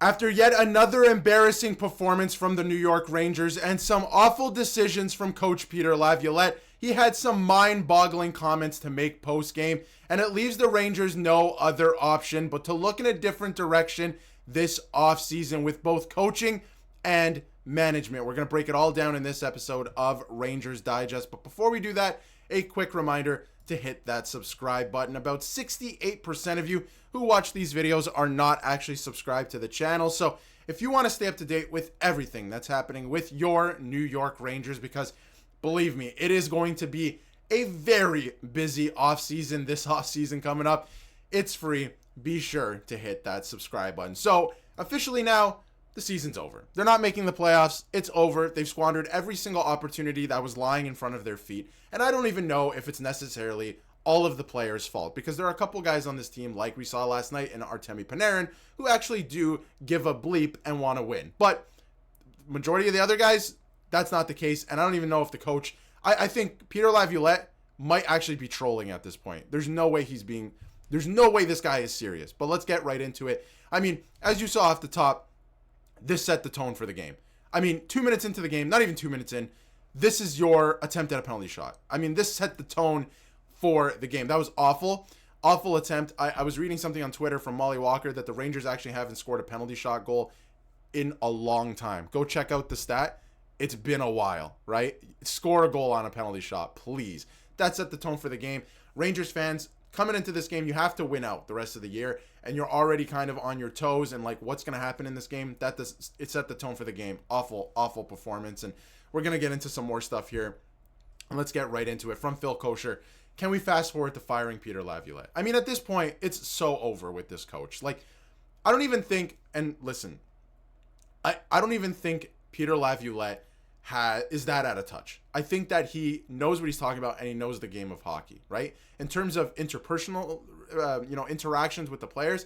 After yet another embarrassing performance from the New York Rangers and some awful decisions from coach Peter Laviolette, he had some mind-boggling comments to make post-game, and it leaves the Rangers no other option but to look in a different direction this offseason with both coaching and management. We're going to break it all down in this episode of Rangers Digest, but before we do that, a quick reminder to hit that subscribe button. About 68% of you who watch these videos are not actually subscribed to the channel. So if you want to stay up to date with everything that's happening with your New York Rangers, because believe me, it is going to be a very busy offseason, this offseason coming up. It's free. Be sure to hit that subscribe button. So officially now, the season's over. They're not making the playoffs. It's over. They've squandered every single opportunity that was lying in front of their feet. And I don't even know if it's necessarily all of the players' fault, because there are a couple guys on this team, like we saw last night in Artemi Panarin, who actually do give a bleep and want to win. But majority of the other guys, that's not the case. And I don't even know if the coach, I think Peter Laviolette might actually be trolling at this point. There's no way this guy is serious. But let's get right into it. I mean, as you saw off the top, this set the tone for the game. I mean, 2 minutes into the game, not even 2 minutes in, this is your attempt at a penalty shot. I mean, this set the tone for the game. That was awful. Awful attempt. I was reading something on Twitter from Molly Walker that the Rangers actually haven't scored a penalty shot goal in a long time. Go check out the stat. It's been a while, right? Score a goal on a penalty shot, please. That set the tone for the game. Rangers fans, coming into this game, you have to win out the rest of the year, and you're already kind of on your toes and like, what's going to happen in this game? It set the tone for the game. Awful, awful performance, and we're going to get into some more stuff here, and let's get right into it. From Phil Kosher, can we fast forward to firing Peter Laviolette? I mean, at this point, it's so over with this coach. Like, I don't even think, and listen, I don't even think Peter Laviolette is that out of touch. I think that he knows what he's talking about, and he knows the game of hockey, right? In terms of interpersonal, interactions with the players,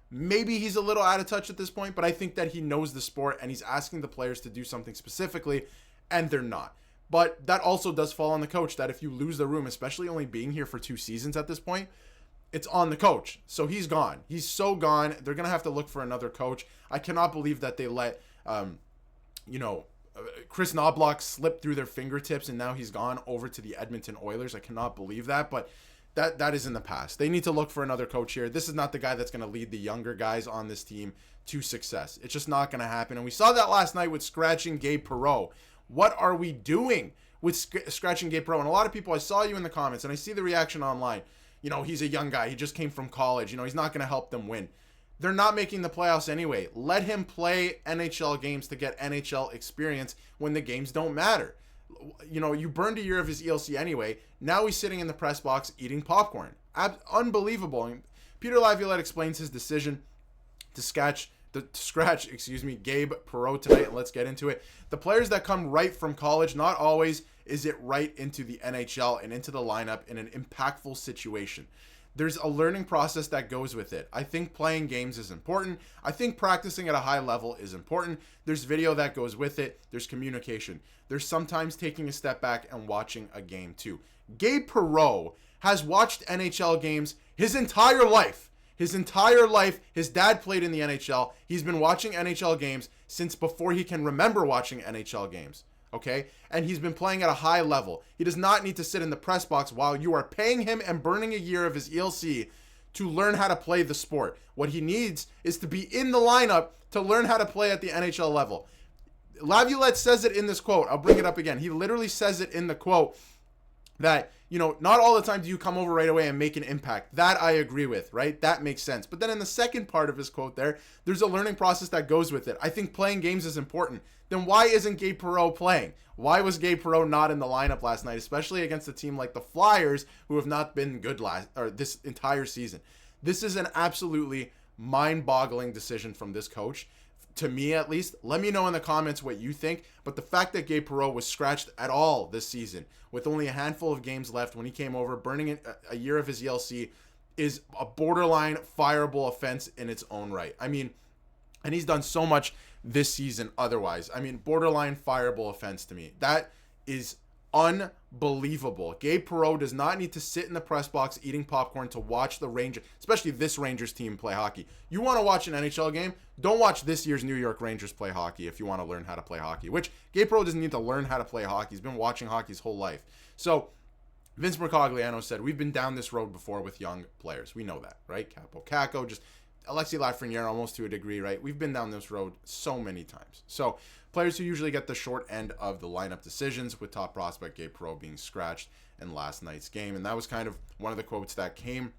maybe he's a little out of touch at this point, but I think that he knows the sport, and he's asking the players to do something specifically, and they're not. But that also does fall on the coach, that if you lose the room, especially only being here for 2 seasons at this point, it's on the coach. So he's gone. He's so gone. They're going to have to look for another coach. I cannot believe that they let, Chris Knobloch slipped through their fingertips, and now he's gone over to the Edmonton Oilers. I cannot believe that, but that is in the past. They need to look for another coach here. This is not the guy that's going to lead the younger guys on this team to success. It's just not going to happen. And we saw that last night with scratching Gabe Perreault. What are we doing with scratching Gabe Perreault? And a lot of people, I saw you in the comments, and I see the reaction online. He's a young guy. He just came from college. He's not going to help them win. They're not making the playoffs anyway. Let him play NHL games to get NHL experience when the games don't matter. You burned a year of his ELC anyway. Now he's sitting in the press box eating popcorn. Unbelievable. And Peter Laviolette explains his decision to scratch Gabe Perreault tonight, and let's get into it. The players that come right from college, not always is it right into the NHL and into the lineup in an impactful situation. There's a learning process that goes with it. I think playing games is important. I think practicing at a high level is important. There's video that goes with it. There's communication. There's sometimes taking a step back and watching a game too. Gabe Perreault has watched NHL games his entire life. His dad played in the NHL. He's been watching NHL games since before he can remember watching NHL games. Okay? And he's been playing at a high level. He does not need to sit in the press box while you are paying him and burning a year of his ELC to learn how to play the sport. What he needs is to be in the lineup to learn how to play at the NHL level. Laviolette says it in this quote. I'll bring it up again. He literally says it in the quote that, not all the time do you come over right away and make an impact. That I agree with, right? That makes sense. But then in the second part of his quote there's a learning process that goes with it. I think playing games is important. Then why isn't Gabe Perreault playing? Why was Gabe Perreault not in the lineup last night, especially against a team like the Flyers, who have not been good this entire season? This is an absolutely mind-boggling decision from this coach. To me, at least. Let me know in the comments what you think. But the fact that Gabe Perreault was scratched at all this season, with only a handful of games left when he came over, burning a year of his ELC, is a borderline fireable offense in its own right. I mean, and he's done so much this season otherwise. I mean, borderline fireable offense to me. That is unbelievable. Gabe Perreault does not need to sit in the press box eating popcorn to watch the Rangers, especially this Rangers team, play hockey. You want to watch an NHL game? Don't watch this year's New York Rangers play hockey if you want to learn how to play hockey, which Gabe Perreault doesn't need to learn how to play hockey. He's been watching hockey his whole life. So Vince Mercogliano said, we've been down this road before with young players. We know that, right? Capo Caco, just Alexi Lafreniere almost to a degree, right? We've been down this road so many times. So players who usually get the short end of the lineup decisions, with top prospect Gabe Perreault being scratched in last night's game. And that was kind of one of the quotes that came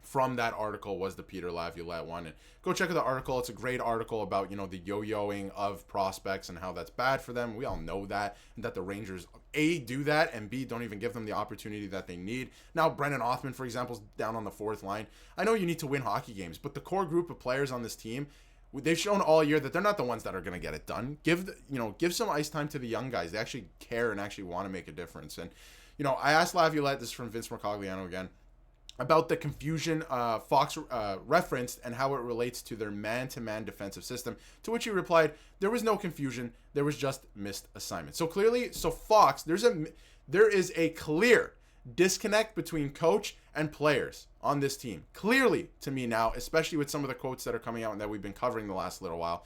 from that article, was the Peter Laviolette one. And go check out the article. It's a great article about, the yo-yoing of prospects and how that's bad for them. We all know that, and that the Rangers, A, do that, and B, don't even give them the opportunity that they need. Now, Brennan Othmann, for example, is down on the fourth line. I know you need to win hockey games, but the core group of players on this team, they've shown all year that they're not the ones that are going to get it done. Give some ice time to the young guys. They actually care and actually want to make a difference. And, I asked Laviolette, this is from Vince Mercogliano again, about the confusion Fox referenced and how it relates to their man-to-man defensive system, to which he replied, there was no confusion, there was just missed assignments. So clearly, Fox, there is a clear disconnect between coach and players on this team. Clearly, to me now, especially with some of the quotes that are coming out and that we've been covering the last little while,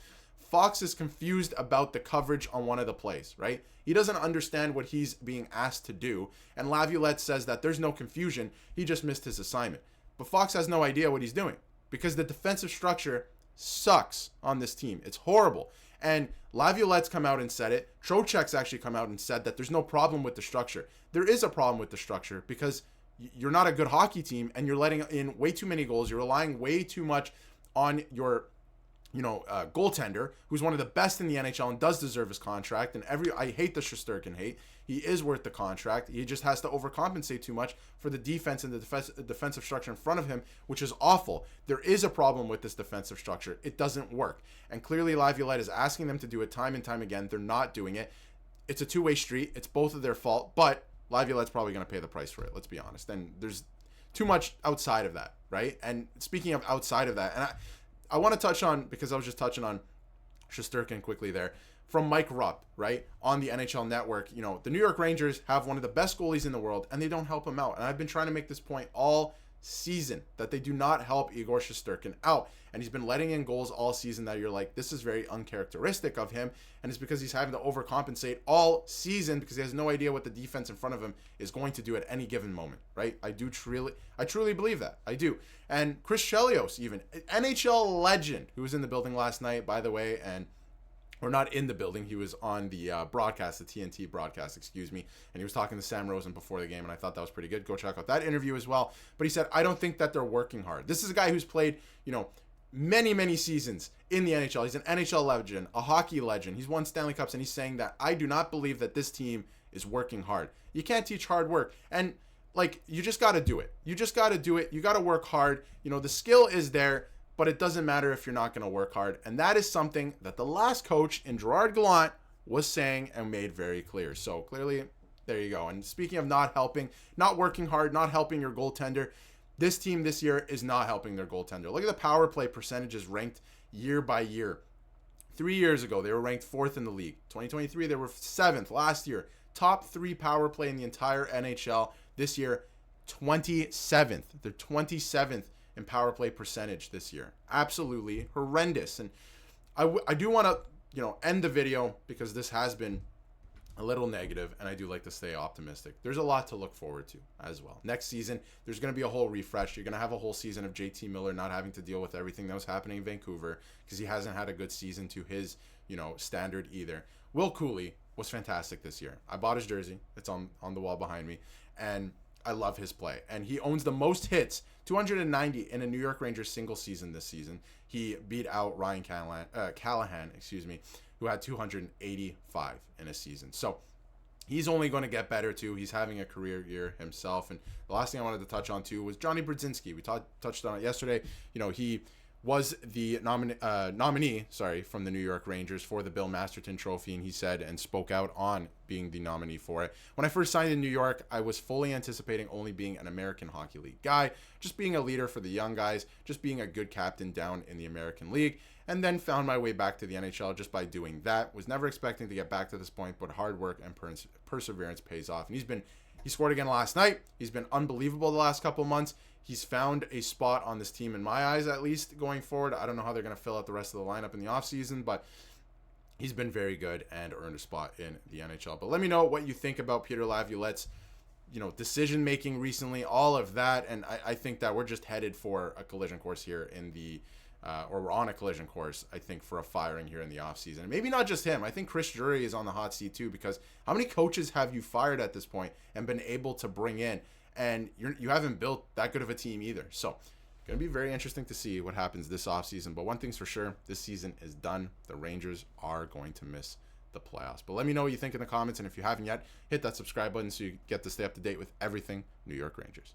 Fox is confused about the coverage on one of the plays, right? He doesn't understand what he's being asked to do. And Laviolette says that there's no confusion, he just missed his assignment. But Fox has no idea what he's doing, because the defensive structure sucks on this team. It's horrible. And Laviolette's come out and said it. Trocheck's actually come out and said that there's no problem with the structure. There is a problem with the structure, because you're not a good hockey team and you're letting in way too many goals. You're relying way too much on your goaltender, who's one of the best in the NHL and does deserve his contract. And I hate the Shesterkin hate. He is worth the contract. He just has to overcompensate too much for the defense and the defensive structure in front of him, which is awful. There is a problem with this defensive structure. It doesn't work. And clearly Laviolette is asking them to do it time and time again. They're not doing it. It's a two-way street. It's both of their fault, but Laviolette's probably going to pay the price for it. Let's be honest. And there's too much outside of that, right? And speaking of outside of that, and I want to touch on, because I was just touching on Shesterkin quickly there, from Mike Rupp, right, on the NHL Network. The New York Rangers have one of the best goalies in the world, and they don't help him out. And I've been trying to make this point all season, that they do not help Igor Shesterkin out. And he's been letting in goals all season that you're like, this is very uncharacteristic of him. And it's because he's having to overcompensate all season, because he has no idea what the defense in front of him is going to do at any given moment, right? I truly believe that. I do. And Chris Chelios, even NHL legend, who was in the building last night, by the way, or not in the building, he was on the broadcast, the TNT broadcast, and he was talking to Sam Rosen before the game, and I thought that was pretty good. Go check out that interview as well. But he said, I don't think that they're working hard. This is a guy who's played, many, many seasons in the NHL. He's an NHL legend, a hockey legend. He's won Stanley Cups, and he's saying that I do not believe that this team is working hard. You can't teach hard work. And, you just got to do it. You just got to do it. You got to work hard. The skill is there, but it doesn't matter if you're not going to work hard. And that is something that the last coach in Gerard Gallant was saying and made very clear. So clearly, there you go. And speaking of not working hard, not helping your goaltender, this team this year is not helping their goaltender. Look at the power play percentages ranked year by year. 3 years ago, they were ranked 4th in the league. 2023, they were 7th. Last year, top 3 power play in the entire NHL. This year, 27th. They're 27th in power play percentage this year. Absolutely horrendous. And I do want to, end the video, because this has been a little negative, and I do like to stay optimistic. There's a lot to look forward to as well. Next season, there's going to be a whole refresh. You're going to have a whole season of JT Miller not having to deal with everything that was happening in Vancouver, because he hasn't had a good season to his, standard either. Will Cooley was fantastic this year. I bought his jersey. It's on the wall behind me, and I love his play. And he owns the most hits, 290 in a New York Rangers single season this season. He beat out Ryan Callahan, who had 285 in a season. So he's only going to get better too. He's having a career year himself. And the last thing I wanted to touch on too was Johnny Brodzinski. We touched on it yesterday. He was the nominee from the New York Rangers for the Bill Masterton Trophy, and he said and spoke out on being the nominee for it. When I first signed in New York, I was fully anticipating only being an American Hockey League guy, just being a leader for the young guys, just being a good captain down in the American League. and then found my way back to the NHL just by doing that. Was never expecting to get back to this point, but hard work and perseverance pays off. And he scored again last night. He's been unbelievable the last couple months. He's found a spot on this team, in my eyes at least, going forward. I don't know how they're going to fill out the rest of the lineup in the offseason, but he's been very good and earned a spot in the NHL. But let me know what you think about Peter Laviolette's, decision making recently, all of that. And I think that we're just headed for a collision course here in the or we're on a collision course, I think, for a firing here in the offseason. And maybe not just him. I think Chris Drury is on the hot seat too, because how many coaches have you fired at this point and been able to bring in? And you haven't built that good of a team either. So going to be very interesting to see what happens this offseason. But one thing's for sure, this season is done. The Rangers are going to miss the playoffs. But let me know what you think in the comments. And if you haven't yet, hit that subscribe button so you get to stay up to date with everything New York Rangers.